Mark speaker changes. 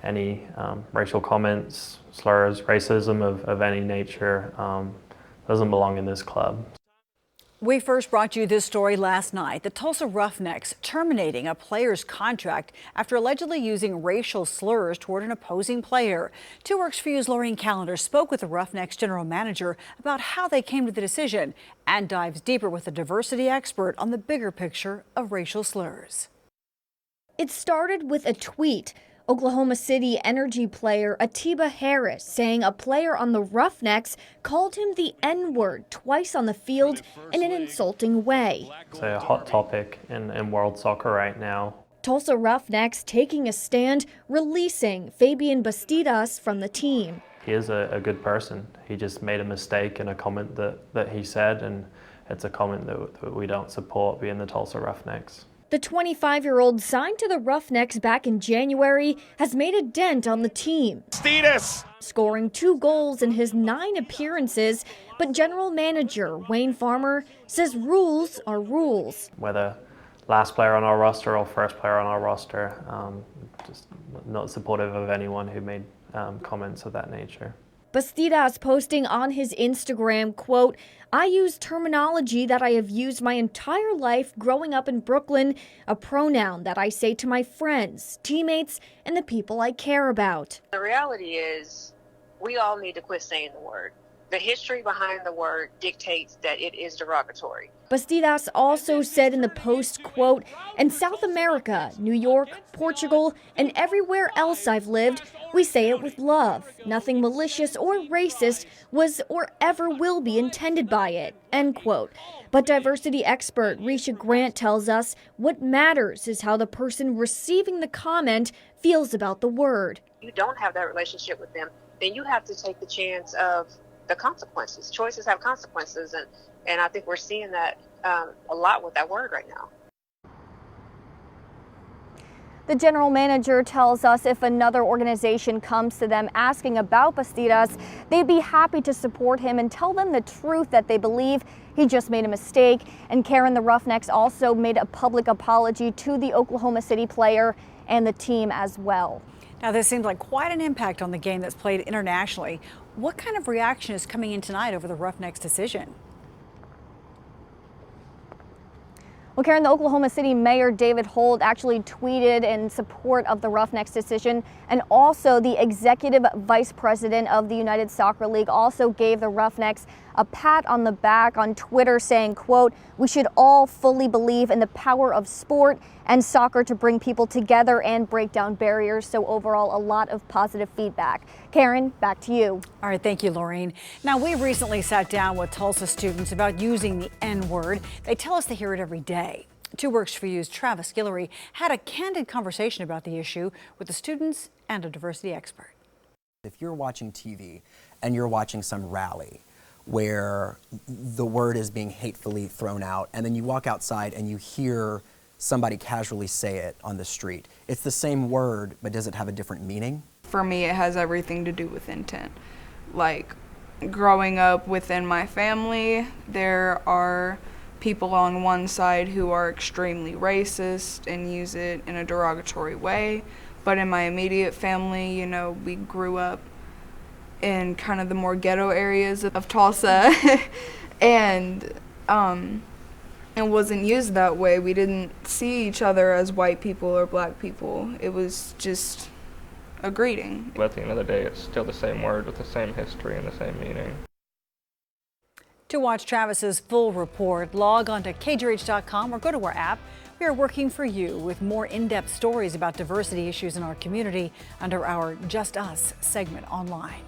Speaker 1: any racial comments, slurs, racism of any nature doesn't belong in this club.
Speaker 2: We first brought you this story last night. The Tulsa Roughnecks terminating a player's contract after allegedly using racial slurs toward an opposing player. 2 Works For You's Lorraine Callender spoke with the Roughnecks general manager about how they came to the decision and dives deeper with a diversity expert on the bigger picture of racial slurs.
Speaker 3: It started with a tweet. Oklahoma City Energy player Atiba Harris saying a player on the Roughnecks called him the N-word twice on the field in an insulting way.
Speaker 1: It's a hot topic in world soccer right now.
Speaker 3: Tulsa Roughnecks taking a stand, releasing Fabian Bastidas from the team.
Speaker 1: He is a good person. He just made a mistake in a comment that he said, and it's a comment that we don't support being the Tulsa Roughnecks.
Speaker 3: The 25-year-old signed to the Roughnecks back in January has made a dent on the team, scoring 2 goals in his 9 appearances. But general manager Wayne Farmer says rules are rules.
Speaker 1: Whether last player on our roster or first player on our roster, just not supportive of anyone who made comments of that nature.
Speaker 3: Bastidas posting on his Instagram, quote, "I use terminology that I have used my entire life growing up in Brooklyn, a pronoun that I say to my friends, teammates, and the people I care about."
Speaker 4: The reality is we all need to quit saying the word. The history behind the word dictates that it is derogatory.
Speaker 3: Bastidas also said in the post, quote, "In South America, New York, Portugal, and everywhere else I've lived, we say it with love. Nothing malicious or racist was or ever will be intended by it," end quote. But diversity expert Risha Grant tells us what matters is how the person receiving the comment feels about the word.
Speaker 4: You don't have that relationship with them, then you have to take the chance of the consequences. Choices have consequences, and I think we're seeing that a lot with that word right now.
Speaker 3: The general manager tells us if another organization comes to them asking about Bastidas, they'd be happy to support him and tell them the truth that they believe he just made a mistake. And Karen, the Roughnecks also made a public apology to the Oklahoma City player and the team as well.
Speaker 2: Now, this seems like quite an impact on the game that's played internationally. What kind of reaction is coming in tonight over the Roughnecks' decision?
Speaker 3: Well, Karen, the Oklahoma City Mayor David Holt actually tweeted in support of the Roughnecks decision, and also the executive vice president of the United Soccer League also gave the Roughnecks a pat on the back on Twitter saying, quote, "We should all fully believe in the power of sport and soccer to bring people together and break down barriers." So overall, a lot of positive feedback. Karen, back to you.
Speaker 2: All right, thank you, Lorraine. Now, we recently sat down with Tulsa students about using the N-word. They tell us they hear it every day. 2 Works For You's Travis Guillory had a candid conversation about the issue with the students and a diversity expert.
Speaker 5: If you're watching TV and you're watching some rally where the word is being hatefully thrown out, and then you walk outside and you hear somebody casually say it on the street, it's the same word, but does it have a different meaning?
Speaker 6: For me, it has everything to do with intent. Like, growing up within my family, there are people on one side who are extremely racist and use it in a derogatory way. But in my immediate family, you know, we grew up in kind of the more ghetto areas of Tulsa and it wasn't used that way. We didn't see each other as white people or black people. It was just a greeting.
Speaker 7: But at the end of the day, it's still the same word with the same history and the same meaning.
Speaker 2: To watch Travis's full report, log on to KGRH.com or go to our app. We are working for you with more in-depth stories about diversity issues in our community under our Just Us segment online.